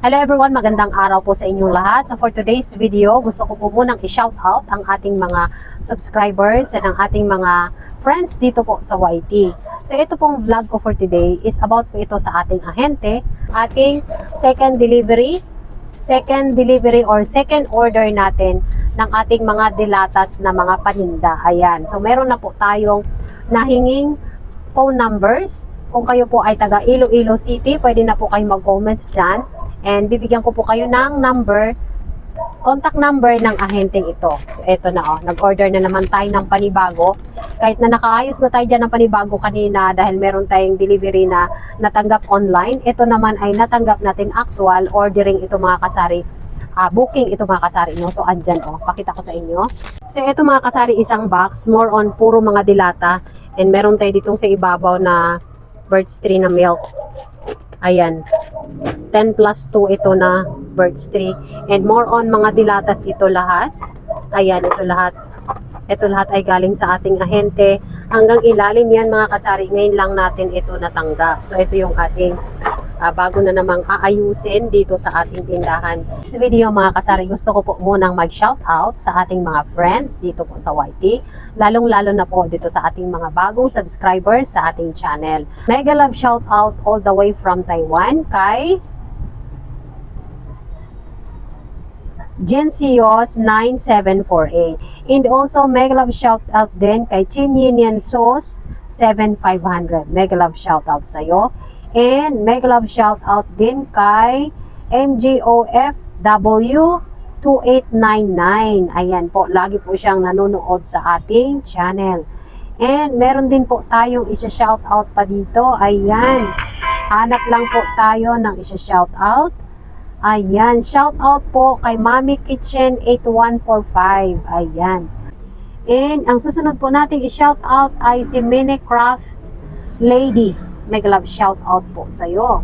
Hello everyone, magandang araw po sa inyong lahat. So for today's video, gusto ko po munang i-shout out ang ating mga subscribers at ang ating mga friends dito po sa YT. So ito pong vlog ko for today is about po ito sa ating ahente, ating second delivery or second order natin ng ating mga dilatas na mga paninda. Ayan. So meron na po tayong nahinging phone numbers. Kung kayo po ay taga Iloilo City, pwede na po kayo mag-comments dyan. And bibigyan ko po kayo ng contact number ng ahenteng ito. So ito na nag-order na naman tayo ng panibago. Kahit na nakaayos na tayo dyan ng panibago kanina dahil meron tayong delivery na natanggap online, ito naman ay natanggap natin actual ordering ito mga kasari. Booking ito mga kasari no. So andyan pakita ko sa inyo. So ito mga kasari, isang box, more on puro mga dilata. And meron tayo ditong sa ibabaw na birds tree na milk. Ayan. 10 plus 2 ito na birds tree. And more on mga dilatas ito lahat. Ayan, ito lahat. Ito lahat ay galing sa ating ahente. Hanggang ilalim yan mga kasari. Ngayon lang natin ito natanggap. So ito yung ating bago na namang aayusin dito sa ating tindahan. This video mga kasari, gusto ko po munang mag-shoutout sa ating mga friends dito po sa YT. Lalong-lalo na po dito sa ating mga bagong subscribers sa ating channel. Mega love shoutout all the way from Taiwan kay Gensios 9748. And also mega love shoutout din kay Chin Yin Sauce 7500. Mega love shoutout sa iyo. And mega love shoutout din kay MJOFW2899. Ayan po, lagi po siyang nanonood sa ating channel. And meron din po tayong isa-shoutout pa dito. Ayan, hanap lang po tayo ng isa-shoutout. Ayan, shoutout po kay Mami Kitchen 8145. Ayan. And ang susunod po nating i-shoutout ay si Minecraft Lady. Mega love shout out po sa iyo.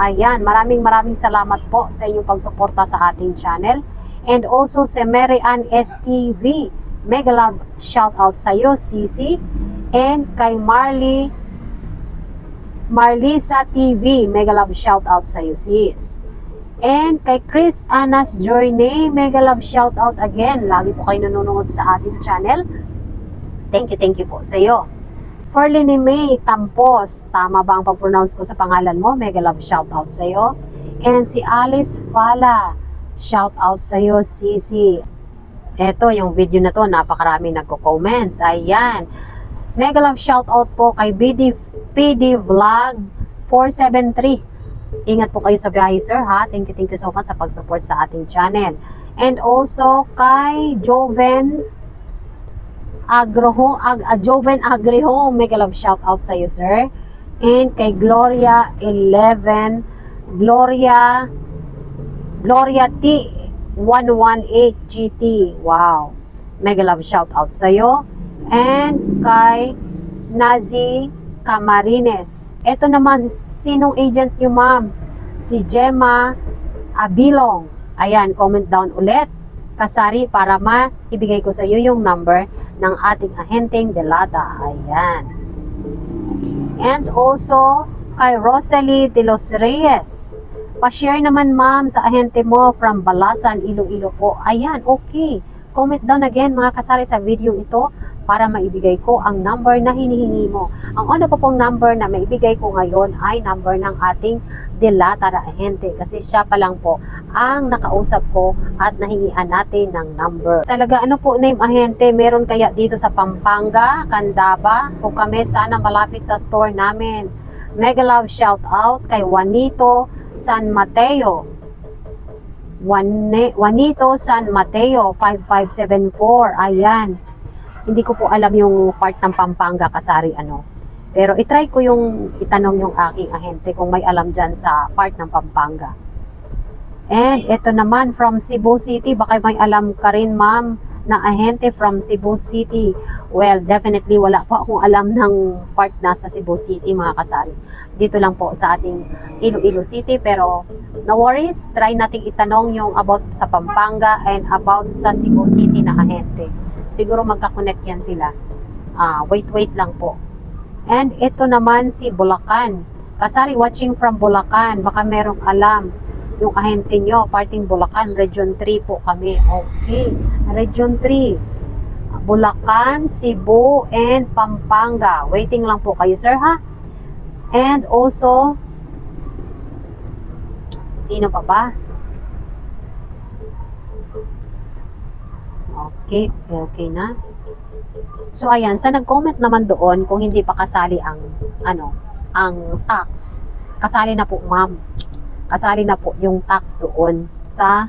Ayan, maraming salamat po sa inyong pagsuporta sa ating channel. And also si Mary Ann STV. Mega love shout out sa iyo, Sisi. And kay Marlisa TV. Mega love shout out sa iyo, sis. And kay Chris Anas Journey. Mega love shout out again. Lagi po kayo nanonood sa ating channel. Thank you po sa iyo. Ferlini May Tampos, tama ba ang pag-pronounce ko sa pangalan mo? Mega love shoutout sa iyo. And si Alice Fala, shoutout sa iyo, Sisi. Ito, yung video na to, napakarami nagko-comments. Ayan. Mega love shoutout po kay PD Vlog 473. Ingat po kayo sa biyahe, sir, ha? Thank you so much sa pag-support sa ating channel. And also kay Joven Agreho, mega love shout out sa iyo, sir. And kay Gloria 11, Gloria T 118 GT. Wow. Mega love shout out sa iyo. And kay Nazi Camarines. Ito naman, sinong agent niyo, ma'am? Si Gemma Abilong. Ayan, comment down ulit, kasari, para maibigay ko sa iyo yung number ng ating ahenteng delata. Ayan. And also kay Rosalie de los Reyes. Pa-share naman, ma'am, sa ahente mo from Balasan, Iloilo po. Ayan, okay. Comment down again mga kasari sa video ito para maibigay ko ang number na hinihingi mo. Ang una po pong number na maibigay ko ngayon ay number ng ating delata na ahente, kasi siya pa lang po ang nakausap ko at nahingian natin ng number. Talaga, ano po name ahente, meron kaya dito sa Pampanga, Candaba? Kung kami, sana malapit sa store namin. Mega love shout out kay Juanito San Mateo. Juanito San Mateo 5574. Ayan. Hindi ko po alam yung part ng Pampanga, kasari, pero itry ko yung itanong yung aking ahente kung may alam dyan sa part ng Pampanga. And ito naman from Cebu City. Baka may alam ka rin, ma'am, na ahente from Cebu City. Well, definitely wala po akong alam ng part na sa Cebu City mga kasari. Dito lang po sa ating Iloilo City, pero no worries, try nating itanong yung about sa Pampanga and about sa Cebu City na ahente. Siguro magka-connect yan sila. Wait lang po. And ito naman si Bulacan. Kasari watching from Bulacan, baka merong alam. yung ahente nyo, parting Bulacan, Region 3 po kami. Okay, Region 3. Bulacan, Cebu, and Pampanga. Waiting lang po kayo, sir, ha? And also, sino pa ba? Okay, okay na. So, ayan, sa nag-comment naman doon, kung hindi pa kasali ang, ang tax, kasali na po, ma'am. Kasali na po yung tax doon sa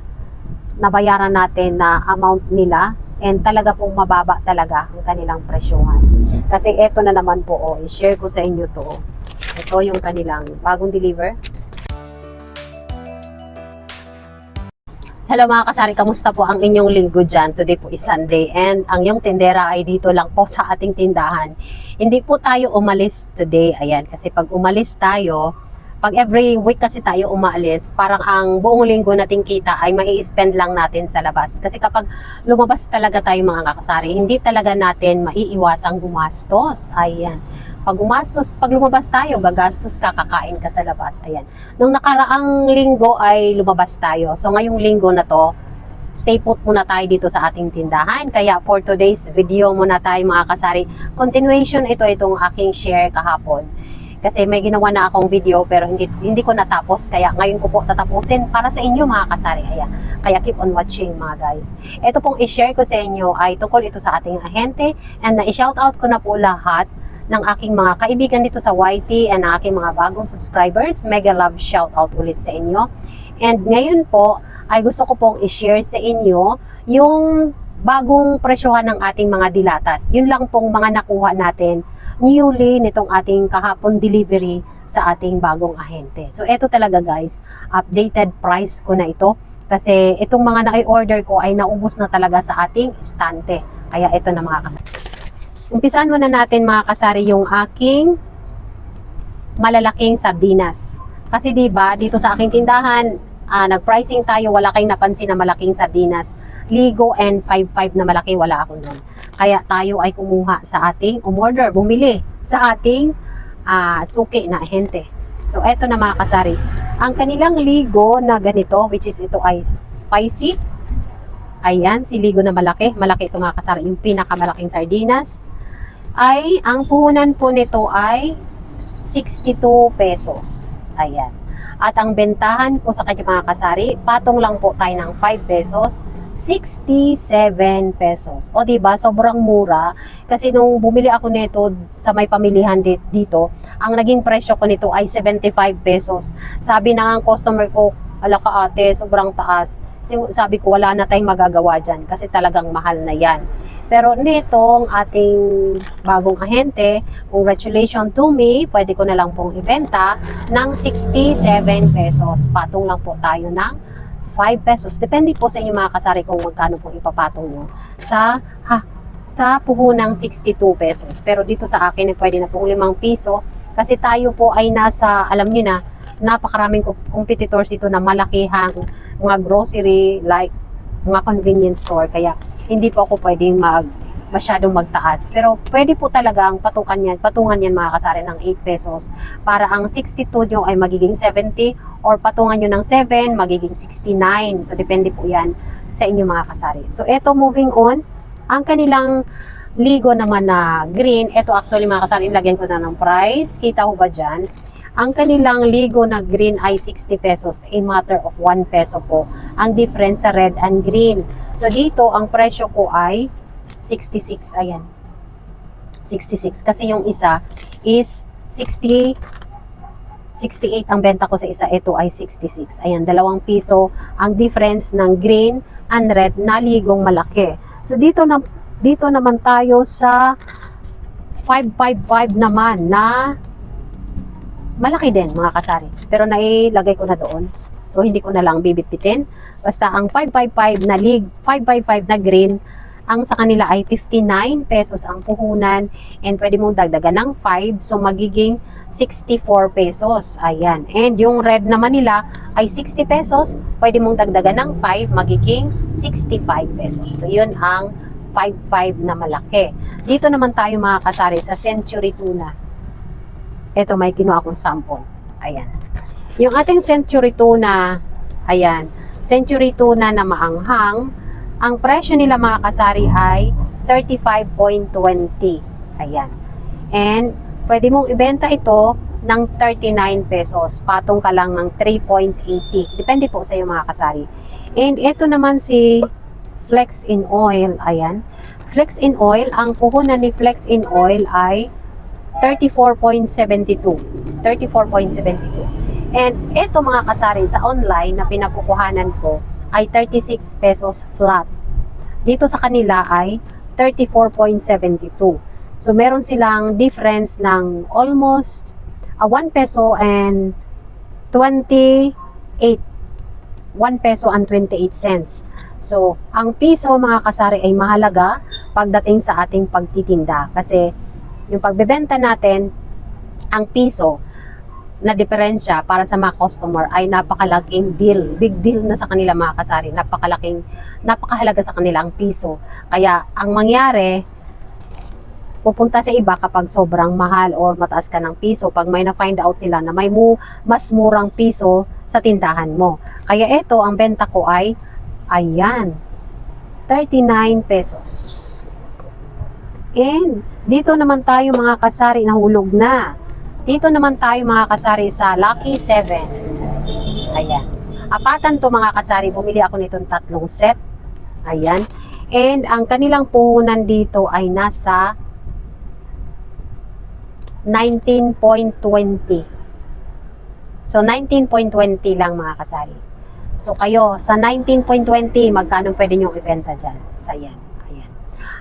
nabayaran natin na amount nila, and talaga pong mababa talaga ang kanilang presyuhan. Kasi eto na naman po, i-share ko sa inyo to. Ito yung kanilang bagong deliver. Hello mga kasari, kamusta po ang inyong linggo dyan? Today po is Sunday, and ang yung tindera ay dito lang po sa ating tindahan. Hindi po tayo umalis today, ayan, kasi pag umalis tayo, pag every week kasi tayo umaalis, parang ang buong linggo nating kita ay mai-spend lang natin sa labas. Kasi kapag lumabas talaga tayo mga kasari, hindi talaga natin maiiwasang gumastos. Ayan. Pag lumabas tayo, gagastos ka, kakain ka sa labas. Ayan. Nung nakaraang linggo ay lumabas tayo. So ngayong linggo na to, stay put muna tayo dito sa ating tindahan. Kaya for today's video muna tayo mga kasari. Continuation itong aking share kahapon. Kasi may ginawa na akong video pero hindi ko natapos. Kaya ngayon ko po tatapusin para sa inyo mga kasari. Ayan. Kaya keep on watching mga guys. Ito pong i-share ko sa inyo ay tungkol ito sa ating ahente. And na-shoutout ko na po lahat ng aking mga kaibigan dito sa YT and aking mga bagong subscribers. Mega love shoutout ulit sa inyo. And ngayon po ay gusto ko pong i-share sa inyo yung bagong presyohan ng ating mga dilatas. Yun lang pong mga nakuha natin newly nitong ating kahapon delivery sa ating bagong ahente. So, eto talaga guys, updated price ko na ito. Kasi itong mga na-order ko ay naubos na talaga sa ating estante. Kaya ito na mga kasari. Umpisaan muna natin mga kasari yung aking malalaking sardinas. Kasi diba, dito sa aking tindahan, nag-pricing tayo, wala kayong napansin na malaking sardinas. Ligo and 5.5 na malaki, wala ako nun. Kaya tayo ay kumuha sa ating umorder, bumili sa ating suki na ahente. So, eto na mga kasari. Ang kanilang ligo na ganito, which is ito ay spicy. Ayan, si ligo na malaki. Malaki ito mga kasari, yung pinakamalaking sardinas. Ay, ang puhunan po nito ay 62 pesos. Ayan. At ang bentahan ko sa kanya mga kasari, patong lang po tayo ng 5 pesos. 67 pesos. O diba, sobrang mura. Kasi nung bumili ako nito sa may pamilihan dito, ang naging presyo ko nito ay 75 pesos. Sabi na ang customer ko, ala ka ate, sobrang taas. Sabi ko, wala na tayong magagawa dyan kasi talagang mahal na yan. Pero nitong ating bagong ahente, congratulations to me, pwede ko na lang pong ibenta ng 67 pesos. Patong lang po tayo ng 5 pesos. Depende po sa inyo mga kasari kung magkano po ipapatong nyo sa puhunang 62 pesos. Pero dito sa akin, pwede na pong 5 piso kasi tayo po ay nasa, alam nyo na, napakaraming competitors ito na malakihang mga grocery like mga convenience store. Kaya hindi po ako pwedeng masyadong magtaas. Pero pwede po talaga ang patungan yan mga kasari ng 8 pesos para ang 62 nyo ay magiging 70 or patungan nyo ng 7 magiging 69. So depende po yan sa inyo mga kasari. So eto, moving on, ang kanilang ligo naman na green, eto actually mga kasari, ilagyan ko na ng price. Kita ho ba dyan? Ang kanilang ligo na green ay 60 pesos, a matter of 1 peso po ang difference sa red and green. So dito ang presyo ko ay 66, ayan. 66 kasi yung isa is 68 ang benta ko sa isa, ito ay 66. Ayan, 2 piso ang difference ng green and red na ligong malaki. So dito naman tayo sa 555 naman na malaki din mga kasari. Pero nailagay ko na doon. So hindi ko na lang bibitbitin. Basta ang 555 na green, ang sa kanila ay 59 pesos ang puhunan and pwede mong dagdagan ng 5, so magiging 64 pesos. Ayan. And yung red naman nila ay 60 pesos, pwede mong dagdagan ng 5, magiging 65 pesos. So yun ang 55 na malaki. Dito naman tayo mga kasari sa Century Tuna. Ito may kinuha akong sample. Ayan. Yung ating Century Tuna, Ayan. Century tuna na maanghang. Ang presyo nila mga kasari ay 35.20. Ayan. And pwede mong ibenta ito ng 39 pesos. Patong ka lang ng 3.80. Depende po sa iyo mga kasari. And ito naman si Flex in Oil. Ayan. Flex in Oil, ang puhunan ni Flex in Oil ay 34.72. 34.72. And ito mga kasari sa online na pinagkukuhanan ko ay 36 pesos flat. Dito sa kanila ay 34.72. So meron silang difference ng almost 1 peso and 28. 1 peso and 28 cents. So, ang piso mga kasari ay mahalaga pagdating sa ating pagtitinda. Kasi, yung pagbebenta natin, ang piso na diferensya para sa mga customer ay napakalaking deal. Big deal na sa kanila mga kasari. Napakahalaga sa kanila ang piso. Kaya, ang mangyari, pupunta sa iba kapag sobrang mahal or mataas ka ng piso. Pag may na-find out sila na may mas murang piso sa tindahan mo. Kaya ito, ang benta ko ay ayan, 39 pesos. And dito naman tayo mga kasari, nahulog na. Dito naman tayo mga kasari sa Lucky 7. Ayan. Apatan to mga kasari, bumili ako nitong 3 set. Ayan. And ang kanilang puhunan dito ay nasa 19.20. So 19.20 lang mga kasari. So kayo, sa 19.20, magkano pwede nyo ibenta dyan? Sa yan. Ayan.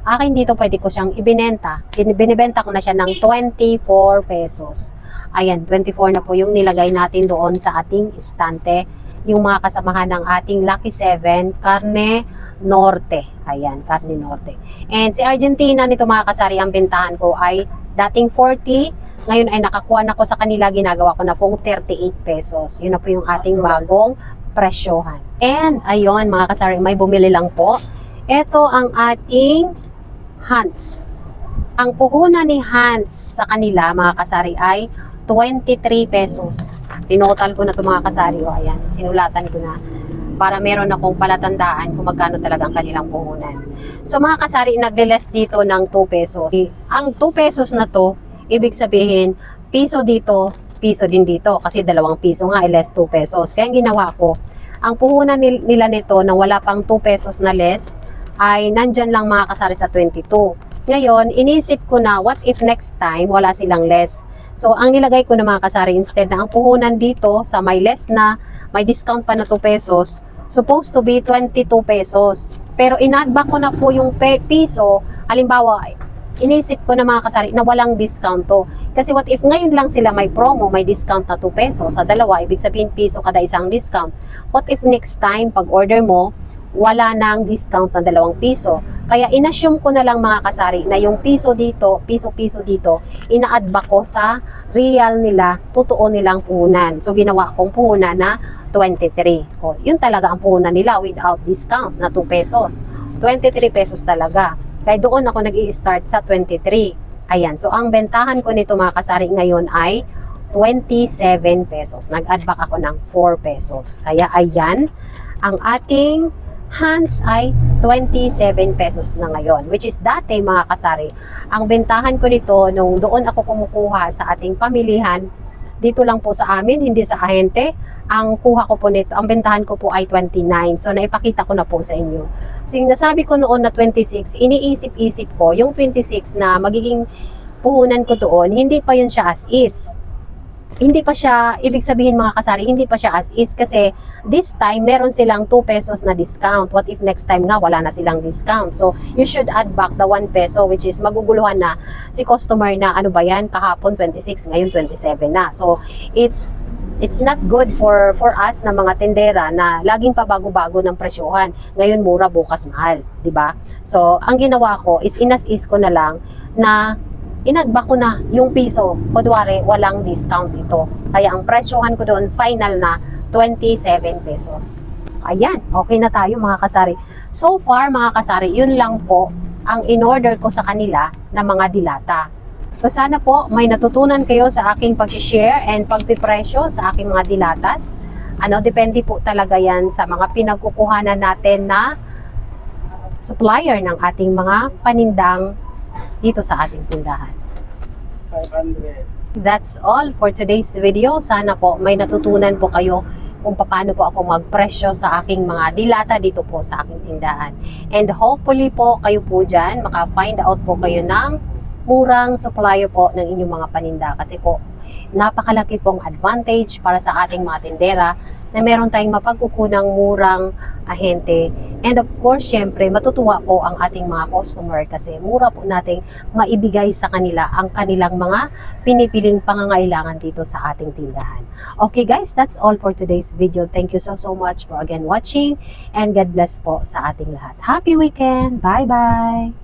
Akin dito, pwede ko siyang ibinenta. Binibenta ko na siya ng 24 pesos. Ayan, 24 na po yung nilagay natin doon sa ating istante. Yung mga kasamahan ng ating Lucky 7, Carne Norte. Ayan, Carne Norte. And si Argentina nito mga kasari, ang bentahan ko ay dating 40. Ngayon ay nakakuha na ko sa kanila, ginagawa ko na pong 38 pesos. Yun na po yung ating bagong presyohan. And ayun mga kasari, may bumili lang po. Ito ang ating Hans. Ang puhunan ni Hans sa kanila mga kasari ay 23 pesos. Tinotal ko na ito mga kasari. O ayan, sinulatan ko na para meron akong palatandaan kung magkano talaga ang kanilang puhunan. So mga kasari, nagle-less dito ng 2 pesos. Ang 2 pesos na to, ibig sabihin, piso dito, piso din dito. Kasi 2 piso nga, less 2 pesos. Kaya ang ginawa ko, ang puhunan nila nito na wala pang 2 pesos na less, ay nandyan lang mga kasari sa 22. Ngayon, inisip ko na, what if next time, wala silang less? So, ang nilagay ko na mga kasari, instead na ang puhunan dito sa may less na, may discount pa na 2 pesos, supposed to be 22 pesos. Pero in-add back ko na po yung piso, halimbawa, inisip ko na mga kasari na walang discount to. Kasi what if ngayon lang sila may promo, may discount na 2 pesos sa dalawa, ibig sabihin piso kada isang discount. What if next time, pag order mo, wala nang discount na 2 piso? Kaya inassume ko na lang mga kasari na yung piso dito, piso-piso dito, ina-add back ko sa real nila, totoo nilang puhunan. So ginawa kong puhunan na 23. O, yun talaga ang puhunan nila without discount na 2 pesos. 23 pesos talaga. Kaya doon ako nag-i-start sa 23. Ayan. So, ang bentahan ko nito mga kasari ngayon ay 27 pesos. Nag-add back ako ng 4 pesos. Kaya ayan, ang ating Hans ay 27 pesos na ngayon. Which is dati mga kasari, ang bentahan ko nito nung doon ako kumukuha sa ating pamilihan, dito lang po sa amin, hindi sa ahente. Ang kuha ko po nito, ang bentahan ko po ay 29. So, naipakita ko na po sa inyo. So, yung nasabi ko noon na 26, iniisip-isip ko, yung 26 na magiging puhunan ko doon, hindi pa yun siya as is. Hindi pa siya, ibig sabihin mga kasari, hindi pa siya as is kasi this time, meron silang 2 pesos na discount. What if next time nga, wala na silang discount? So, you should add back the 1 peso which is maguguluhan na si customer na ano ba yan, kahapon 26, ngayon 27 na. So, it's not good for us na mga tendera na laging pabago-bago ng presyohan. Ngayon mura, bukas mahal, 'di ba? So, ang ginawa ko is inas-is ko na lang na inagba ko na yung piso. Kunwari, walang discount ito. Kaya ang presyohan ko doon final na 27 pesos. Ayan, okay na tayo mga kasari. So far mga kasari, yun lang po ang in-order ko sa kanila na mga dilata. So sana po may natutunan kayo sa aking pag-share and pagpipresyo sa aking mga dilatas. Depende po talaga yan sa mga pinagkukuhanan natin na supplier ng ating mga panindang dito sa ating tindahan. 500. That's all for today's video. Sana po may natutunan po kayo kung paano po ako magpresyo sa aking mga dilata dito po sa aking tindahan. And hopefully po kayo po dyan, maka-find out po kayo ng murang supplier po ng inyong mga paninda. Kasi po, napakalaki pong advantage para sa ating mga tindera na meron tayong mapagkukunang murang ahente. And of course, syempre, matutuwa po ang ating mga customer kasi mura po nating maibigay sa kanila ang kanilang mga pinipiling pangangailangan dito sa ating tindahan. Okay guys, that's all for today's video. Thank you so much for again watching and God bless po sa ating lahat. Happy weekend! Bye-bye!